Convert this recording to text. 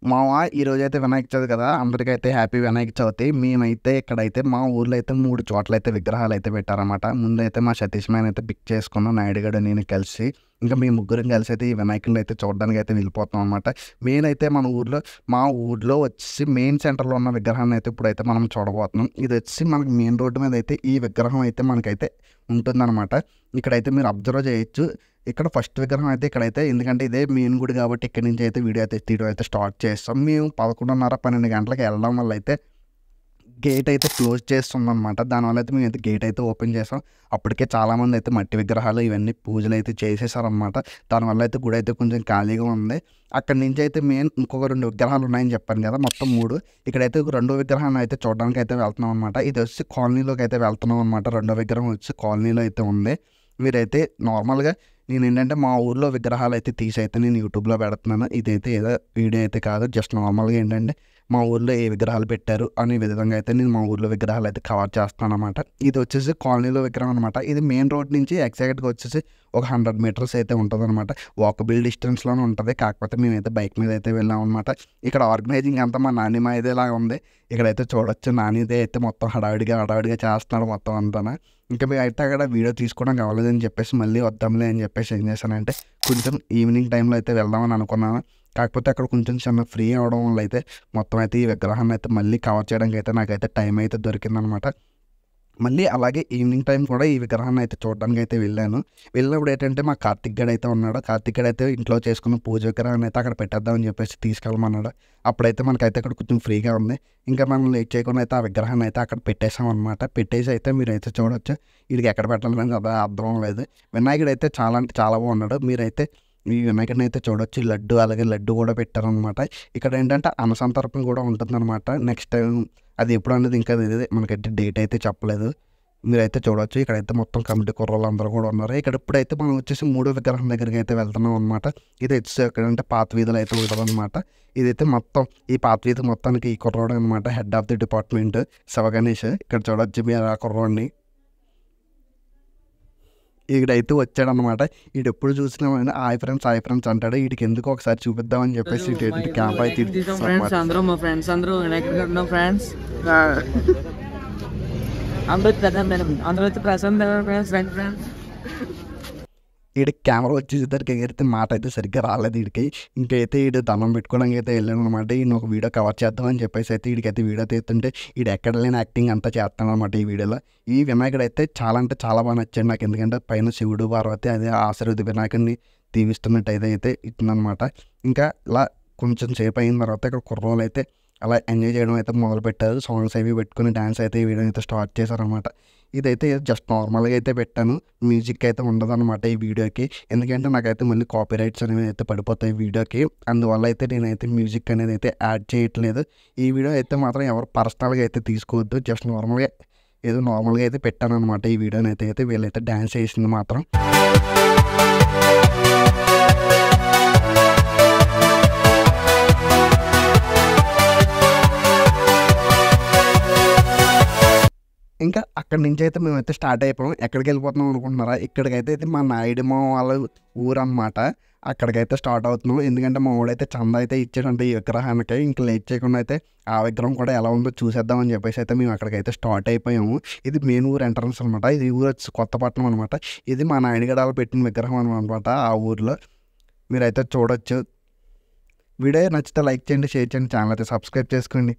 మావ ఈరోజైతే వినాయక చవితి కదా! అందరికైతే హ్యాపీ వినాయక చవితి. మేమైతే ఇక్కడైతే మా ఊర్లో అయితే 3 చోట్లయితే విగ్రహాలయితే పెట్టారనమాట. ముందైతే మా సతీష్ మాయన్ అయితే పిక్ చేసుకున్నాం. నాయుడుగాడు, నేను కలిసి. ఇంకా మేము ముగ్గురం కలిసైతే ఈ వినాయకుడినైతే చూడడానికైతే వెళ్ళిపోతున్నాం అనమాట. మెయిన్ అయితే మా ఊర్లో వచ్చేసి మెయిన్ సెంటర్‌లో ఉన్న విగ్రహాన్ని అయితే ఇప్పుడైతే మనం చూడబోతున్నాం. ఇదొచ్చేసి మనకి మెయిన్ రోడ్డు మీద అయితే ఈ విగ్రహం అయితే మనకైతే ఉంటుందనమాట. ఇక్కడైతే మీరు అబ్జర్వ్ చేయొచ్చు. ఇక్కడ ఫస్ట్ విగ్రహం అయితే ఇక్కడైతే ఎందుకంటే ఇదే మెయిన్ గుడి కాబట్టి ఇక్కడి నుంచి అయితే వీడియో అయితే తీయడం అయితే స్టార్ట్ చేస్తాం. మేము 11:30, 12 గంటలకి వెళ్ళడం వల్ల అయితే గేట్ అయితే క్లోజ్ చేస్తుందనమాట. దానివల్ల అయితే మేమైతే గేట్ అయితే ఓపెన్ చేసాం. అప్పటికే చాలామంది అయితే మట్టి విగ్రహాలు ఇవన్నీ పూజలు అయితే చేసేసారనమాట. దానివల్ల అయితే గుడి అయితే కొంచెం ఖాళీగా ఉంది. అక్కడి నుంచి అయితే మెయిన్ ఇంకొక 2 విగ్రహాలు ఉన్నాయని చెప్పాను కదా! మొత్తం 3. ఇక్కడైతే రెండో విగ్రహాన్ని అయితే చూడడానికి అయితే వెళ్తున్నాం అనమాట. ఇది వచ్చి కాలనీలోకి అయితే వెళ్తున్నాం అనమాట. రెండో విగ్రహం వచ్చి కాలనీలో అయితే ఉంది. మీరైతే నార్మల్‌గా నేనేంటంటే మా ఊర్లో విగ్రహాలు అయితే తీసైతే నేను యూట్యూబ్‌లో పెడుతున్నాను. ఇదైతే ఏదో వీడియో అయితే కాదు. జస్ట్ నార్మల్‌గా ఏంటంటే మా ఊర్లో ఏ విగ్రహాలు పెట్టారు అనే విధంగా అయితే నేను మా ఊర్లో విగ్రహాలు అయితే కవర్ చేస్తాననమాట. ఇది వచ్చేసి కాలనీలో విగ్రహం అనమాట. ఇది మెయిన్ రోడ్ నుంచి ఎగ్జాక్ట్‌గా వచ్చేసి ఒక 100 మీటర్స్ అయితే ఉంటదనమాట. వాకబుల్ డిస్టెన్స్‌లోనే ఉంటది. కాకపోతే మేమైతే బైక్ మీద అయితే వెళ్ళామనమాట. ఇక్కడ ఆర్గనైజింగ్ అంతా మా నాని మాయదేలాగా ఉంది. ఇక్కడైతే చూడొచ్చు నానిదే అయితే మొత్తం హడావిడిగా చేస్తున్నాడు మొత్తం అంతాన. ఇంకా మేమైతే అక్కడ వీడియో తీసుకోవడం అవ్వలేదని చెప్పేసి మళ్ళీ వద్దాంలే అని చెప్పేసి ఏం చేశానంటే కొంచెం ఈవినింగ్ టైంలో అయితే వెళ్దామని అనుకున్నాను. కాకపోతే అక్కడ కొంచెం చిన్న ఫ్రీ అవ్వడం వల్ల అయితే మొత్తం అయితే ఈ విగ్రహాన్ని అయితే మళ్ళీ కవర్ చేయడానికి అయితే నాకైతే టైం అయితే దొరికిందనమాట. మళ్ళీ అలాగే ఈవినింగ్ టైం కూడా ఈ విగ్రహాన్ని అయితే చూడడానికి అయితే వెళ్ళాను. వెళ్ళినప్పుడు ఏంటంటే మా కార్తిక్ గాడు అయితే ఉన్నాడు. కార్తిక్ గాడు అయితే ఇంట్లో చేసుకున్న పూజ విగ్రహాన్ని అయితే అక్కడ పెట్టేద్దామని చెప్పేసి తీసుకెళ్ళమన్నాడు. అప్పుడైతే మనకైతే అక్కడ కొంచెం ఫ్రీగా ఉంది. ఇంకా మనం లేట్ చేయకుండా అయితే ఆ విగ్రహాన్ని అయితే అక్కడ పెట్టేసామన్నమాట. పెట్టేసి అయితే మీరైతే చూడొచ్చు. వీడికి ఎక్కడ పెట్టాలని కదా అర్థం లేదు. వినాయకుడు అయితే చాలా అంటే చాలా బాగున్నాడు. మీరైతే ఈ వినాయకుడిని అయితే చూడొచ్చు. లడ్డు అలాగే లడ్డు కూడా పెట్టారనమాట. ఇక్కడ ఏంటంటే అన్నసంతర్పణ కూడా ఉంటుందన్నమాట. నెక్స్ట్ టైం అది ఎప్పుడు అనేది ఇంకా మనకైతే డేట్ అయితే చెప్పలేదు. మీరైతే చూడొచ్చు. ఇక్కడైతే మొత్తం కమిటీ కుర్రోళ్ళు అందరూ కూడా ఉన్నారు. ఇక్కడ ఇప్పుడైతే మనం వచ్చేసి 3 విగ్రహం దగ్గరికి అయితే వెళ్తున్నాం అనమాట. ఇది వచ్చేసి ఎక్కడంటే పాత వీధులు అయితే ఉంటుందన్నమాట. ఇదైతే మొత్తం ఈ పాత వీధి మొత్తానికి ఈ కుర్రోడు అనమాట head of the department Sivaganesh. ఇక్కడ చూడొచ్చు మీరు ఆ కుర్రోడిని. ఈడైతే వచ్చాడనమాట. ఈడెప్పుడు చూసినా హాయ్ ఫ్రెండ్స్ అంటాడు. ఈడికి ఎందుకు ఒకసారి చూపిద్దామని చెప్పేసి ఇటు క్యాంప్ అయితే ఫ్రెండ్స్ అందరూ మా ఫ్రెండ్స్ అందరూ వినాయకుడు ఉన్నాం ఫ్రెండ్స్ అందరూ వచ్చి ప్రశాంత్ ఫ్రెండ్స్ ఫ్రెండ్స్ ఈడ కెమెరా వచ్చేసరికి ఎగిరితే మాట అయితే సరిగ్గా రాలేదు వీడికి. ఇంకైతే ఈడు దండం పెట్టుకోవడానికి అయితే వెళ్ళాను అనమాట. ఈయన ఒక వీడియో కవర్ చేద్దామని చెప్పేసి అయితే వీడికైతే వీడియో తీస్తుంటే ఈడు ఎక్కడ లేని యాక్టింగ్ అంతా చేస్తాను అనమాట ఈ వీడియోలో. ఈ వినాయకుడు అయితే చాలా అంటే చాలా బాగా నచ్చాడు నాకు. ఎందుకంటే పైన శివుడు పార్వతి అదే ఆశీర్వది వినాయకుడిని దీవిస్తున్నట్టు అయితే ఇస్తుందనమాట. ఇంకా ఇలా కొంచెం సేపు అయిన తర్వాత ఇక్కడ కుర్రోళ్ళు అయితే అలా ఎంజాయ్ చేయడం అయితే మొదలుపెట్టారు. సాంగ్స్ అవి పెట్టుకుని డ్యాన్స్ అయితే ఈ వీడియో అయితే స్టార్ట్ చేశారనమాట. ఇదైతే జస్ట్ నార్మల్గా అయితే పెట్టాను. మ్యూజిక్ అయితే ఉండదన్నమాట ఈ వీడియోకి. ఎందుకంటే నాకైతే మళ్ళీ కాపీరైట్స్ అనేవి అయితే పడిపోతాయి వీడియోకి. అందువల్ల అయితే నేనైతే మ్యూజిక్ అనేది అయితే యాడ్ చేయట్లేదు. ఈ వీడియో అయితే మాత్రం ఎవరు పర్సనల్గా అయితే తీసుకోవద్దు. జస్ట్ నార్మల్గా అయితే పెట్టాను అనమాట ఈ వీడియోని అయితే వీళ్ళైతే డ్యాన్స్ చేసింది మాత్రం. ఇంకా అక్కడి నుంచి అయితే మేమైతే స్టార్ట్ అయిపోయాం. ఎక్కడికి వెళ్ళిపోతున్నాం అనుకుంటున్నారా? ఇక్కడికైతే మా నాయుడు మా వాళ్ళ ఊరన్నమాట. అక్కడికైతే స్టార్ట్ అవుతున్నాం. ఎందుకంటే మా వాడైతే చందా అయితే ఇచ్చాడంటే ఈ విగ్రహానికి. ఇంకా లేట్ చేయకుండా అయితే ఆ విగ్రహం కూడా ఎలా ఉందో చూసేద్దామని చెప్పేసి అయితే మేము అక్కడికైతే స్టార్ట్ అయిపోయాము. ఇది మెయిన్ ఊరు ఎంట్రన్స్ అనమాట. ఇది ఊరు వచ్చి కొత్తపట్నం అనమాట. ఇది మా నాయుడు గడాలు పెట్టిన విగ్రహం అనమాట ఆ ఊరిలో. మీరైతే చూడొచ్చు. వీడియో నచ్చితే లైక్ చేయండి, షేర్ చేయండి, ఛానల్ అయితే సబ్స్క్రైబ్ చేసుకోండి.